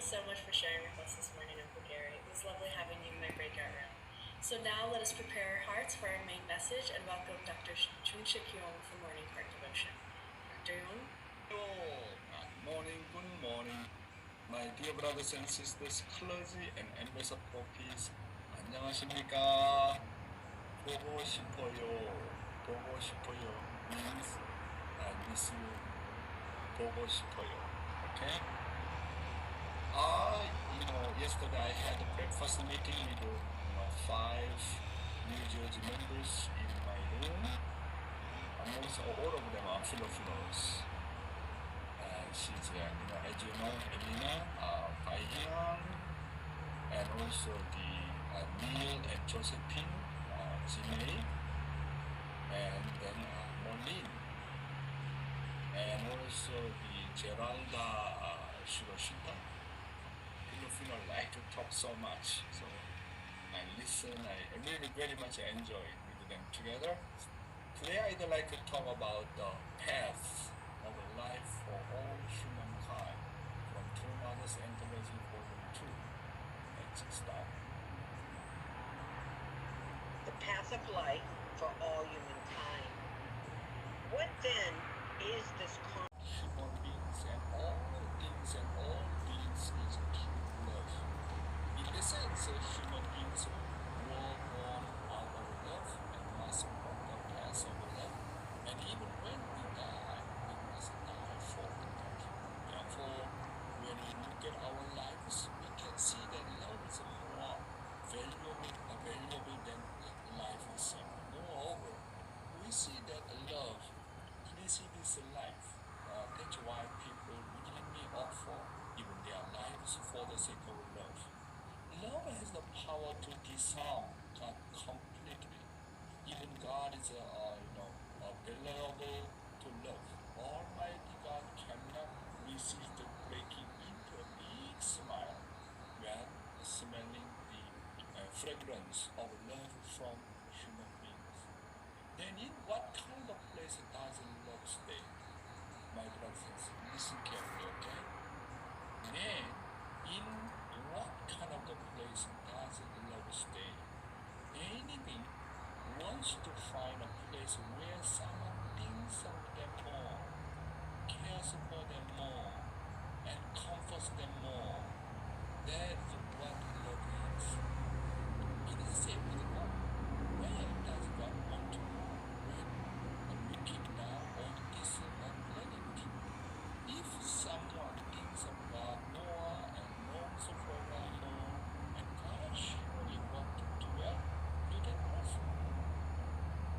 so much for sharing with us this morning, Uncle Gary. It was lovely having you in my breakout room. So now let us prepare our hearts for our main message and welcome Dr. Chun Shik Young for Morning Heart Devotion. Dr. Young? Good morning, good morning. My dear brothers and sisters, clergy and members of peace. 안녕하십니까? 보고 싶어요 means I miss you. 보고 싶어요. Okay? Yesterday I had a breakfast meeting with 5 New Jersey members in my room. Almost all of them are Filipinos. She's, as you know, Elena, Baiyan, and also the Neil and Josephine, Jimmy, and then Molin, and also the Geralda Shiroshita. Filipino like to talk so much, so I listen. I really very much enjoy with them together. Today I'd like to talk about the path of life for all humankind from True Mother's Anthology Volume 2. Let's start. The path of life for all humankind. What then is this human beings and all things and all beings is true love. In the sense, human beings were born out of love and must walk the path of love. And even when we die, we must die for love. Therefore, when we look at our lives, we can see that love is more valuable than life itself. Moreover, we see that love pleases this life. That's why people willingly offer even their lives for the sake of love. Love has the power to disarm God completely. Even God is available to love. Almighty God cannot resist breaking into a big smile when smelling the fragrance of love from human beings. Then in what kind of place does love stay? My brothers, listen carefully, okay? Then, in what kind of the place does love stay? Anything wants to find a place where someone thinks of them more, cares for them more, and comforts them more. That is what love is. It is the same with God. Where does God want to go? When looking down on this planet. If someone thinks of God more and longs for God more, and God surely wants to dwell to that person.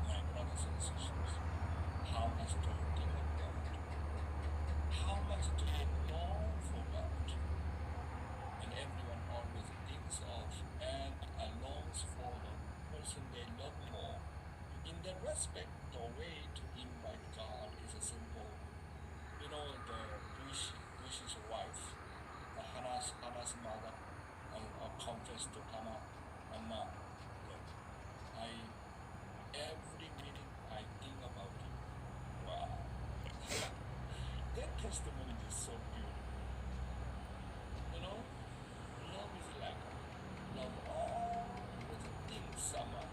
My brothers and sisters, how much do you think of God? How much do you long for God? And everyone always thinks of and longs for the person they love more. In that respect, the way to invite God is simple. The Bush's wife, Hannah's mother, confessed to Hannah, Mama, look, every minute I think about you. Wow. That testimony is so beautiful. Love is like love always thinks someone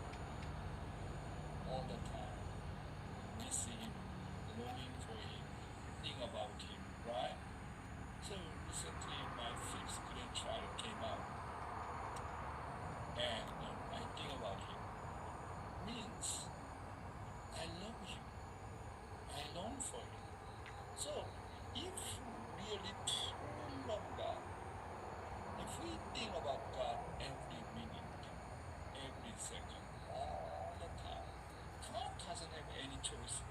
all the time. Miss him, longing for him, think about him, right? So recently my 5th grade child came out and I think about him. Means I love him. I long for him. So if really truly love God, if we think about God every minute, every second, all the time, God doesn't have any choice.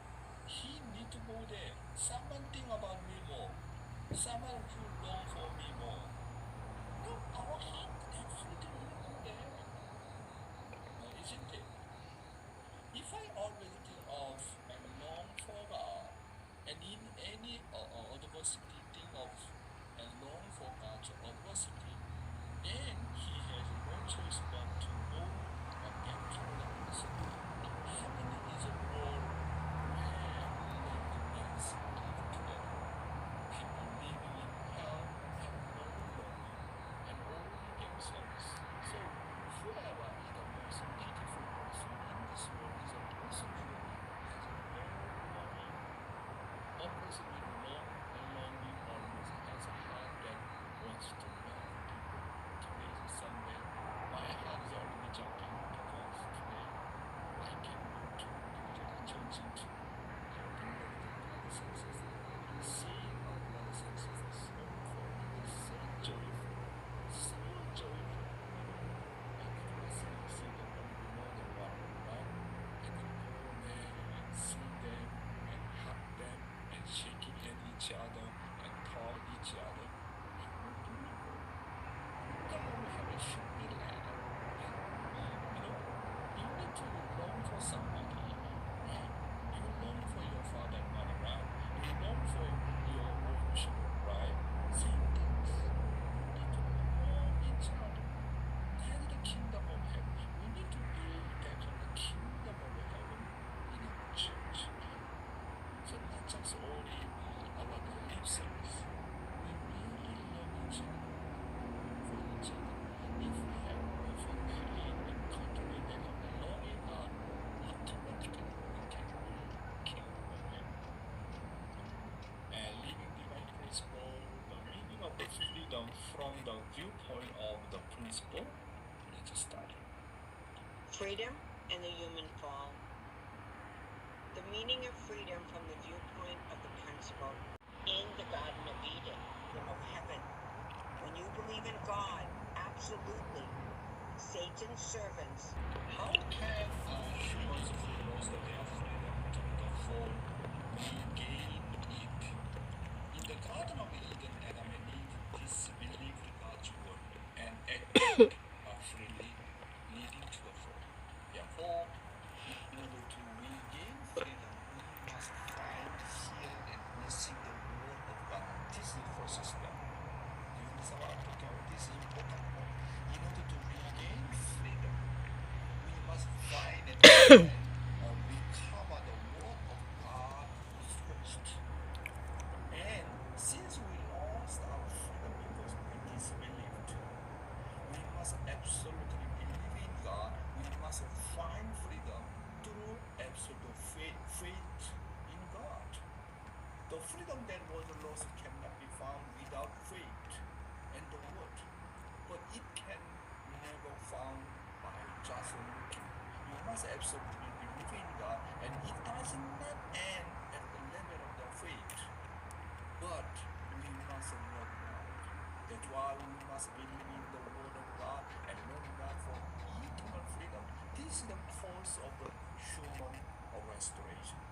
He needs to go there. Someone think about me more. Someone who long for me more. Our heart absolutely go there. Isn't it? If I always think of and long for God, and in any adversity think of and long for God's adversity, then he has no choice but to go back to the person. Heaven is a world where love means live together. People living in each other, you will deliver. The Lord have a shifty ladder. You need to long for somebody, right? You long for your father and mother, right? You long for your own children, right? Same things. You need to love each other. That's the kingdom of heaven. We need to build that kind of kingdom of heaven in our church. So not just only our lip service. We really love each other for each other. If we have a kind and cultivate that kind of love in God, automatically we can build kingdom of heaven. And living divine principle, the meaning of the freedom from the viewpoint of the principle. Let's study. Freedom and the human fall. The meaning of freedom from the viewpoint of the principle in the Garden of Eden, of heaven. When you believe in God, absolutely, Satan's servants. How can humans who lost their freedom to the fall regain it? In the Garden of Eden, Adam and Eve disbelieved God's word and acted freely, leading to the fall. Therefore, in order to regain freedom, we must find, hear, and receive the word of God. This is the first step. Do you understand what I'm talking about? This is important point. In order to regain freedom, we must find and recover the word of God first. And since we lost our freedom because we disbelieved, we must absolutely believe in God. We must find freedom through absolute faith in God. The freedom that was lost cannot be found without faith and the word. But it can never found by just looking. You must absolutely believe in God, and it does not end at the level of the faith. But we must love God. That's why we must believe in the word of God and love God for eternal freedom. This is the course of the human restoration.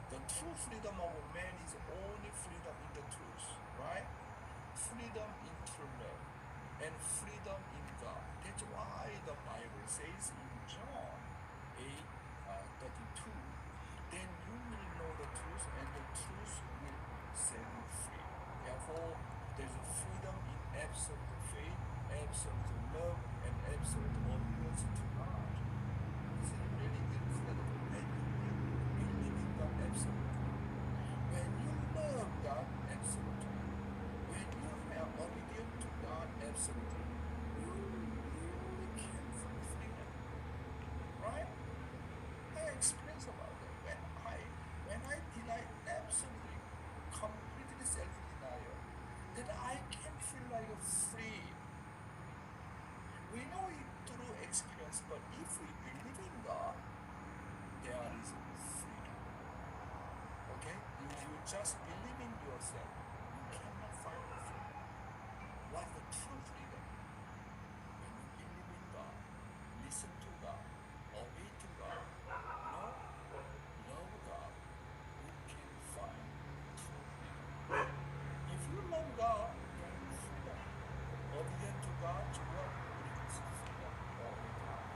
The true freedom of a man is only freedom in the truth, right? Freedom in true love and freedom in God. That's why the Bible says in John 8:32, then you will know the truth and the truth will set you free. Therefore, there's a freedom in absolute faith, absolute love, and absolute obedience to God. This is really incredible. When you believe in God absolutely, when you love God absolutely, when you are obedient to God absolutely, you really can feel freedom, right? I experience about that. When I deny absolutely, completely self-denial, then I can feel like free. We know it through experience, but if we believe in God, there is freedom. Okay? If you just believe in yourself, you cannot find freedom. What's the true freedom? When you believe in God, listen to God, obey to God, love God, you can find true freedom. If you love God, there is freedom. Obedient to God's word brings freedom all the time.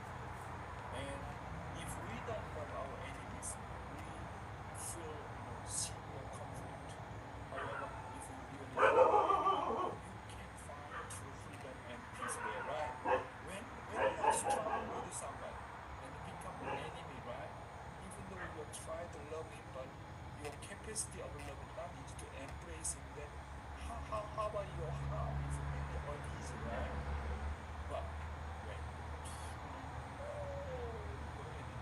And if we don't love our enemies, we feel severe conflict. However, if you really love your enemy, you can find true freedom and peace there, right? When you are struggling with somebody and become an enemy, right? Even though you try to love him, but your capacity of love not easy to embrace him, then how about your heart is really uneasy, right? But when you truly love your enemy,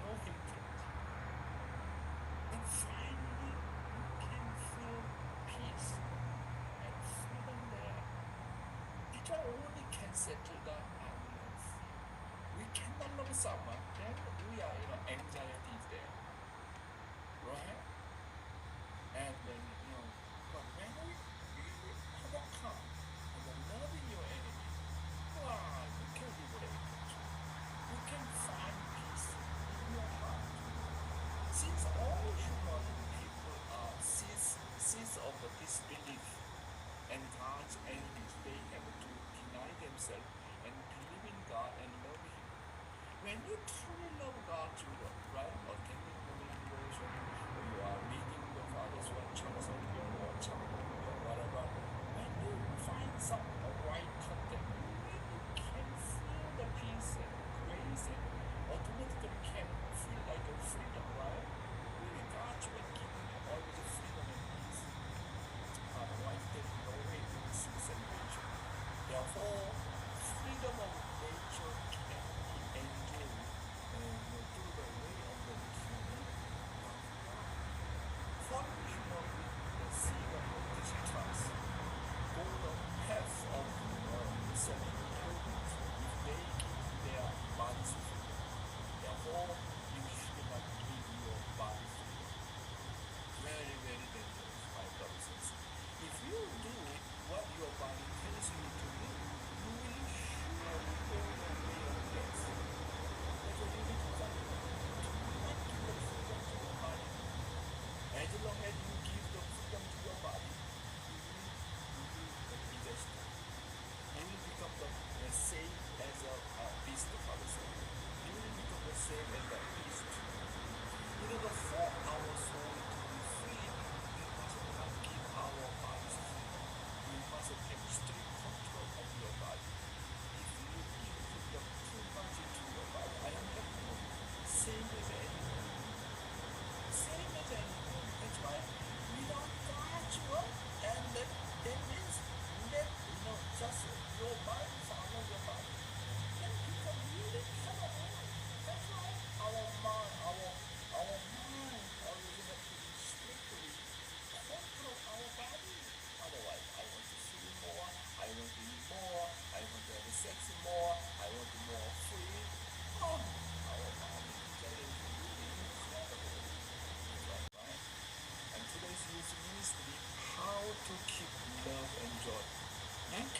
no hatred, then finally you can feel peace and freedom there. It only can settle down our love. We cannot love someone, then we are anxiety is there, right? And then but when we really overcome and loving your enemy, wow, you can liberate it. You can find peace in your heart. Since all human people are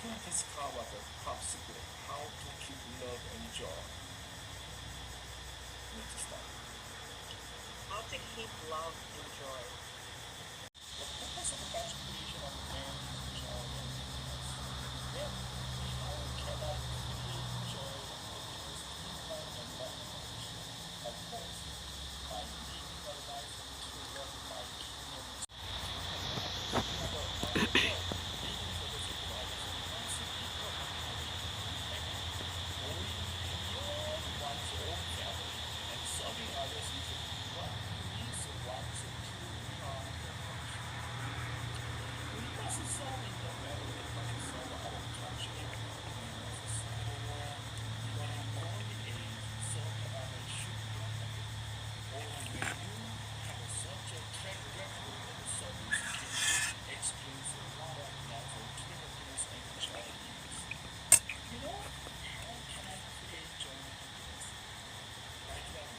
his car was a top secret. How to keep love and joy. Let's start. How to keep love and joy. The purpose of God's creation of man is joy and happiness. Then, how can I create joy and happiness in my environment? Of course, by living a life toward my kingdom. Living for the sake of others, once people are happy, going beyond one's own family and serving others is what is one's true heart. We must serve in the manner we must serve our country. We must serve from an early age so that others should be happy. Or when you have such a track record of service, can you experience what a level happiness and joy is? You know, how can I create joy and happiness? Like that.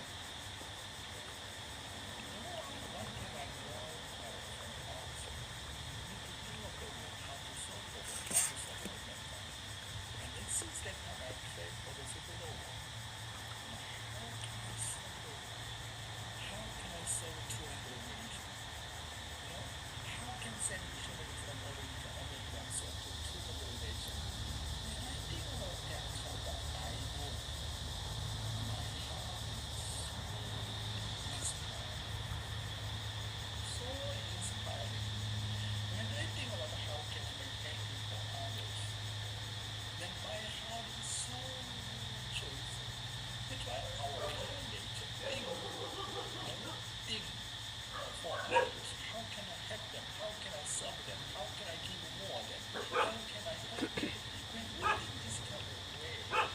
One thing I learned from art, you need to think of the world, how to solve the world, how to solve the mankind. And then since that time I prayed for the sake of the world. How can I serve the world? How can I serve 200 million? You know, how can send missionaries from America serve to 200 nations? When I think about that kind of I know my heart is so inspiring. When I think about how can I make anything for others, then my heart is so joyful. That's why our own nature think for others. How can I help them? How can I serve them? How can I give more than? How can I help them? When we think this kind of way, wow,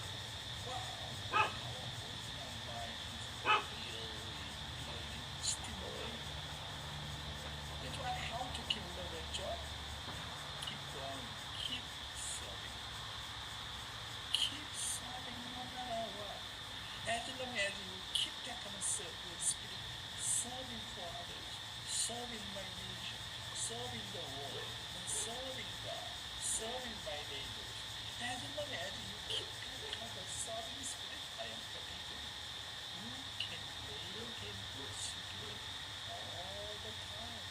our original mind is really stimulating. That's why how to keep love and joy? Keep going, keep serving. Keep serving no matter what. As long as you keep that kind of spirit, serving for others, serving my nation, serving the world, and serving God, serving my neighbors. As long as you keep that kind of serving spirit, I am happy to you can maintain good spirit all the time.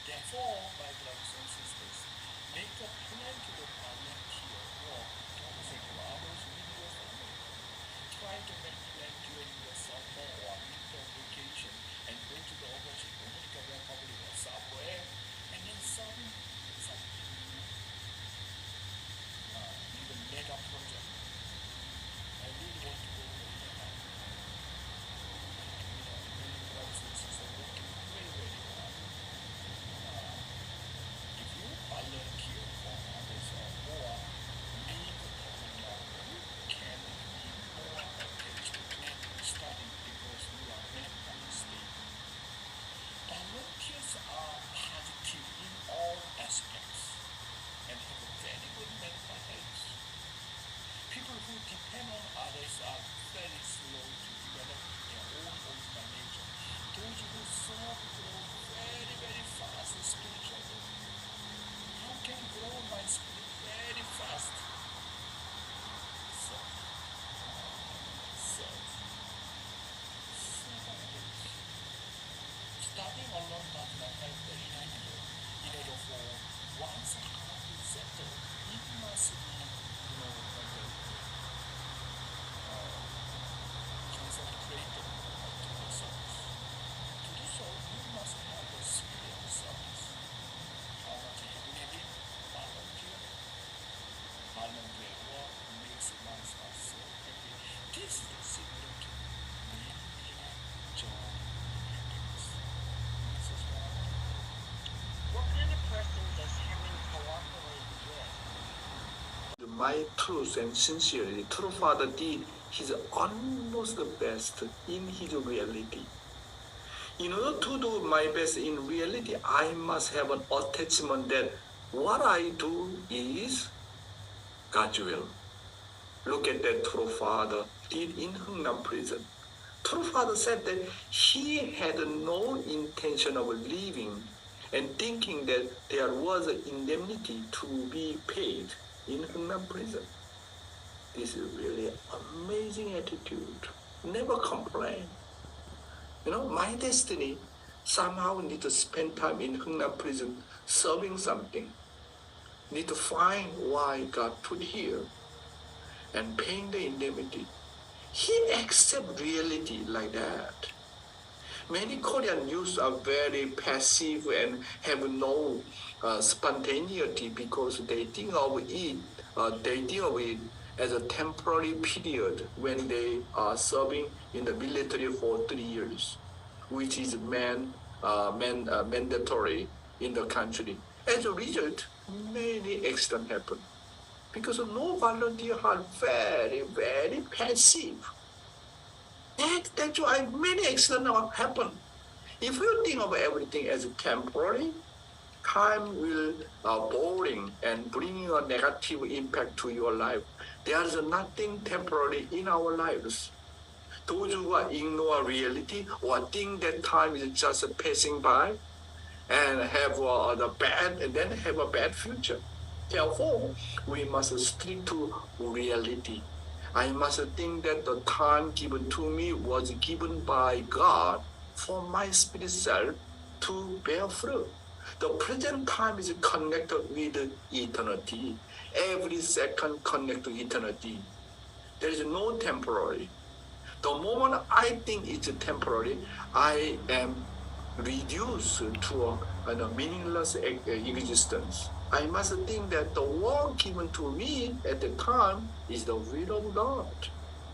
Therefore, my brothers and sisters, make a plan to do volunteer work for the sake of others with your family. Try to make plan during the summer or winter vacation and go to the overseas Dominican Republic or somewhere and then serving something with a mega project. I really want to go there. Many brothers and sisters are working very, very hard. If you volunteer for others or leave the program, you can be more attached to studying because you are mentally stable. Volunteers are positive in all aspects and have a very good mental health. People who depend on others are very slow to develop their own original nature. Those who serve grow very, very fast spiritually. How can grow my spirit very fast? Serve. Serve. Serve others. Studying alone does not help the individual. In order for one's heart to settle, it must be, concentrated to the service. To do so, you must have the spirit of service. How much have you been? Volunteer. Volunteer work makes one's heart so happy. This is the secret to maintaining joy and happiness. This is what I want. What kind of person does Herman cooperate with? My truth and sincerity, true father did his almost best in his reality. In order to do my best in reality, I must have an attachment that what I do is God's will. Look at that true father did in Humankind prison. True father said that he had no intention of leaving and thinking that there was an indemnity to be paid in Hunan prison. This is really amazing attitude. Never complain. My destiny somehow need to spend time in Hunan prison serving something. Need to find why God put here and paying the indemnity. He accept reality like that. Many Korean youths are very passive and have no spontaneity because they think of it as a temporary period when they are serving in the military for 3 years, which is mandatory in the country. As a result, many accidents happen because no volunteer are very, very passive. That's why many accidents happen. If you think of everything as temporary, time will boring and bring a negative impact to your life. There is nothing temporary in our lives. Those who ignore reality or think that time is just passing by and have a bad future. Therefore, we must stick to reality. I must think that the time given to me was given by God for my spirit self to bear fruit. The present time is connected with eternity. Every second connected to eternity. There is no temporary. The moment I think it's temporary, I am reduced to a meaningless existence. I must think that the work given to me at the time is the will of God.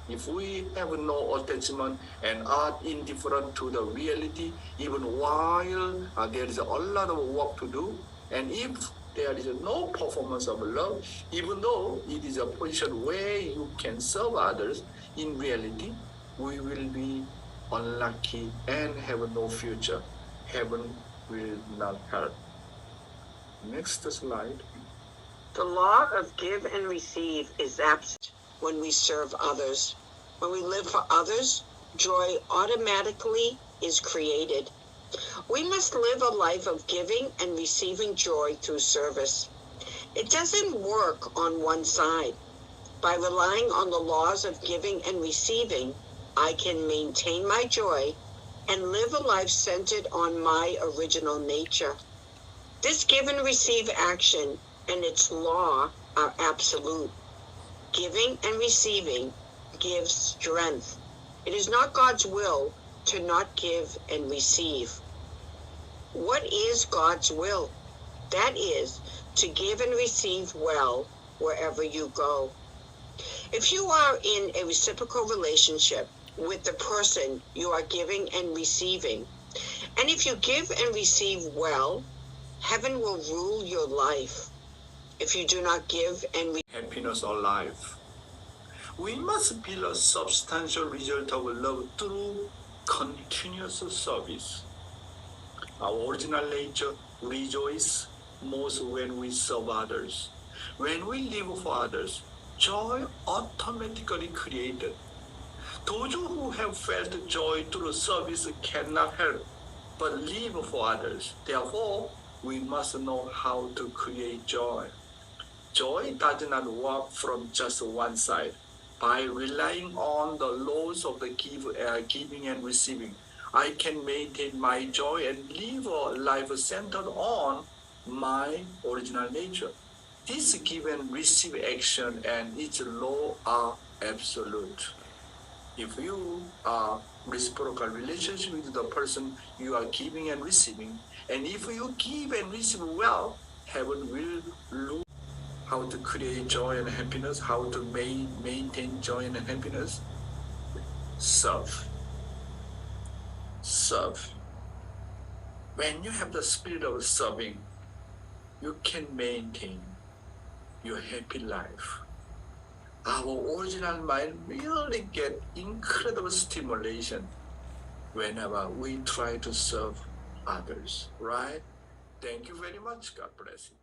If we have no attachment and are indifferent to the reality, even while there is a lot of work to do, and if there is no performance of love, even though it is a position where you can serve others, in reality, we will be unlucky and have no future. Heaven will not help. Next slide. The law of give and receive is absent when we serve others. When we live for others, joy automatically is created. We must live a life of giving and receiving joy through service. It doesn't work on one side. By relying on the laws of giving and receiving, I can maintain my joy and live a life centered on my original nature. This give and receive action and its law are absolute. Giving and receiving gives strength. It is not God's will to not give and receive. What is God's will? That is to give and receive well wherever you go. If you are in a reciprocal relationship with the person you are giving and receiving, and if you give and receive well, heaven will rule your life. If you do not give and happiness or life, we must build a substantial result of love through continuous service. Our original nature rejoices most when we serve others. When we live for others, joy automatically created. Those who have felt joy through service cannot help but live for others. Therefore, we must know how to create joy. Joy does not work from just one side. By relying on the laws of the giving and receiving, I can maintain my joy and live a life centered on my original nature. This give and receive action and its law are absolute. If you are reciprocal relationship with the person you are giving and receiving, and if you give and receive well, heaven will lose. How to create joy and happiness, how to maintain joy and happiness. Serve. When you have the spirit of serving, you can maintain your happy life. Our original mind really get incredible stimulation whenever we try to serve others, right? Thank you very much. God bless you.